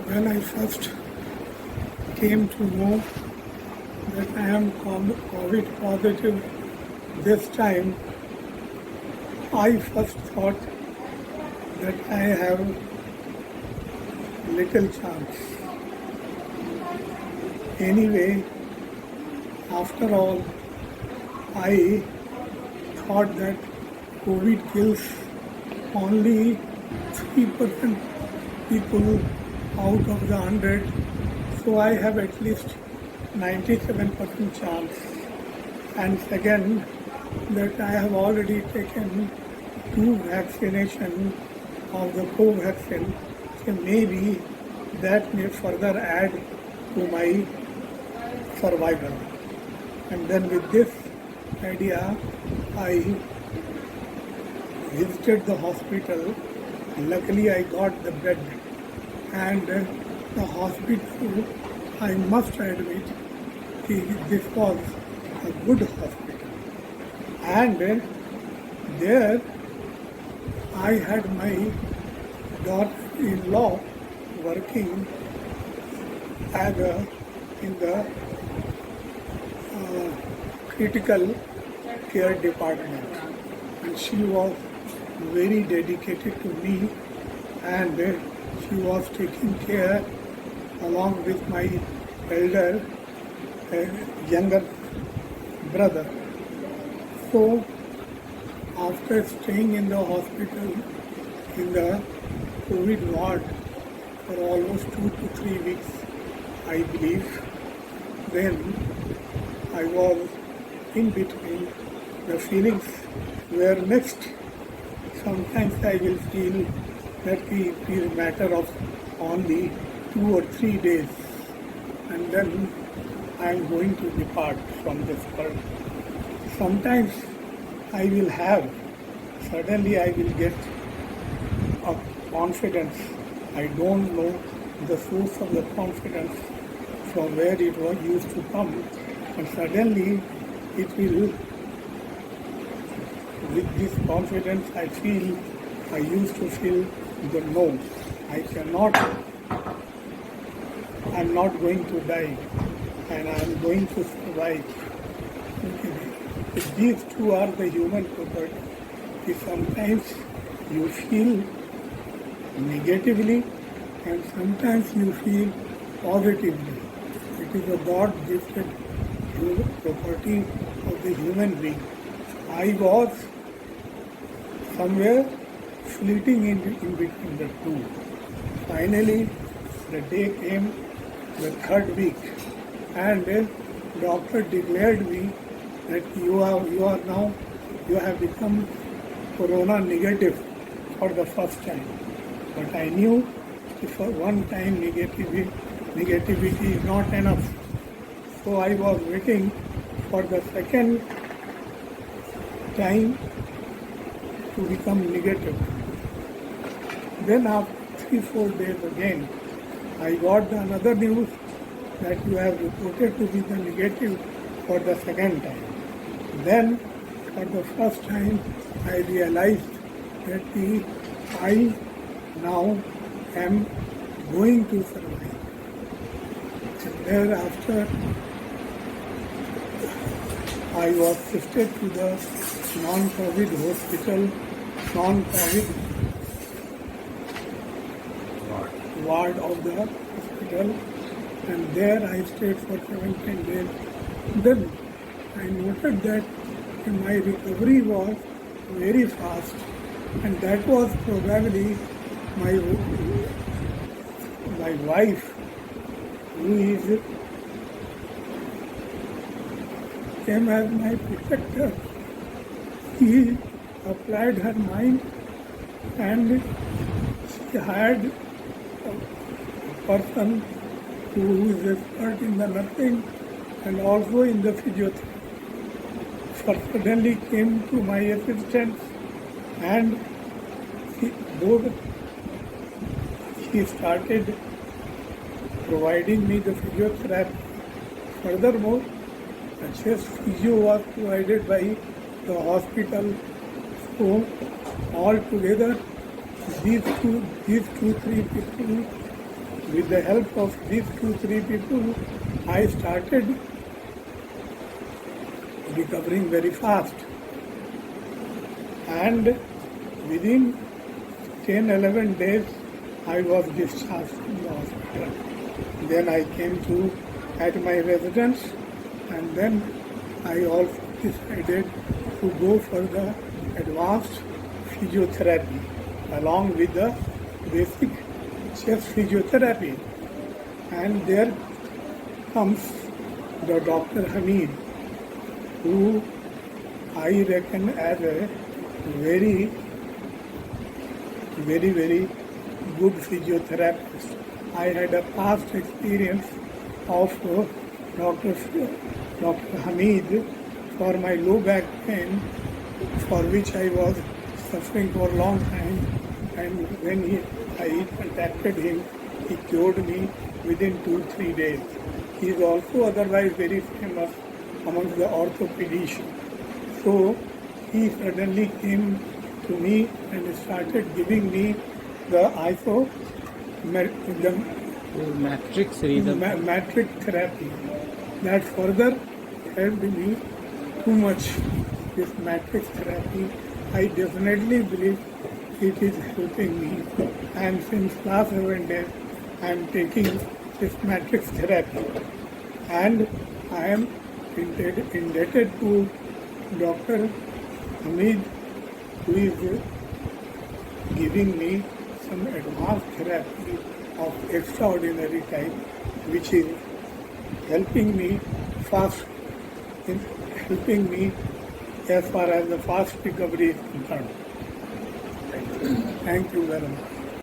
When I first came to know that I am COVID positive this time, I first thought that I have little chance. Anyway, after all, I thought that COVID kills only 3% people out of the 100, so I have at least 97% chance. And second, that I have already taken 2 vaccination of the Covaxin, so maybe that may further add to my survival. And then with this idea, I visited the hospital. Luckily, I got the bed, and the hospital, I must admit, this was a good hospital. And there, I had my daughter-in-law working in the critical care department, and she was very dedicated to me, and she was taking care along with my elder younger brother. So after staying in the hospital in the COVID ward for almost 2 to 3 weeks, I believe, then I was in between. The feelings were mixed. Sometimes I will feel that it is a matter of only 2 or 3 days, and then I am going to depart from this world. Sometimes I will have, suddenly I will get a confidence. I don't know the source of the confidence from where it was used to come, and suddenly it will, with this confidence I used to feel the no, I'm not going to die, and I'm going to survive. These two are the human property. Sometimes you feel negatively, and sometimes you feel positively. It is a God-gifted property of the human being. I was somewhere fleeting in between the two. Finally, the day came, the 3rd week, and the doctor declared me that you have become corona negative for the first time. But I knew for one time negativity is not enough. So I was waiting for the second time to become negative. Then after 3-4 days again, I got another news that you have reported to be the negative for the second time. Then, for the first time, I realized that I now am going to survive. And thereafter, I was shifted to the non-COVID hospital, non-COVID ward of the hospital, and there I stayed for 17 days. Then I noted that my recovery was very fast, and that was probably my wife, who came as my protector. She applied her mind, and she hired a person who is expert in the nursing and also in the physiotherapy. Suddenly came to my assistance, and she started providing me the physiotherapy. Furthermore, a chest physio was provided by the hospital. So altogether, these two, three people with the help of these 2-3 people, I started recovering very fast. And within 10-11 days, I was discharged from the hospital. Then I came to at my residence, and then I also decided to go for the advanced physiotherapy along with the basic chest physiotherapy. And there comes the Dr. Hamid, who I reckon as a very good physiotherapist. I had a past experience of Dr. Hamid for my low back pain, for which I was suffering for a long time, and when I contacted him, he cured me within 2-3 days. He is also otherwise very famous amongst the orthopedicians. So he suddenly came to me and started giving me the matrix therapy. That further helped me too much. This matrix therapy, I definitely believe it is helping me. And since last 7 days, I am taking this matrix therapy. And I am indebted to Dr. Hamid, who is giving me some advanced therapy of extraordinary type, which is helping me fast, helping me as far as the fast recovery is concerned. Thank you very much.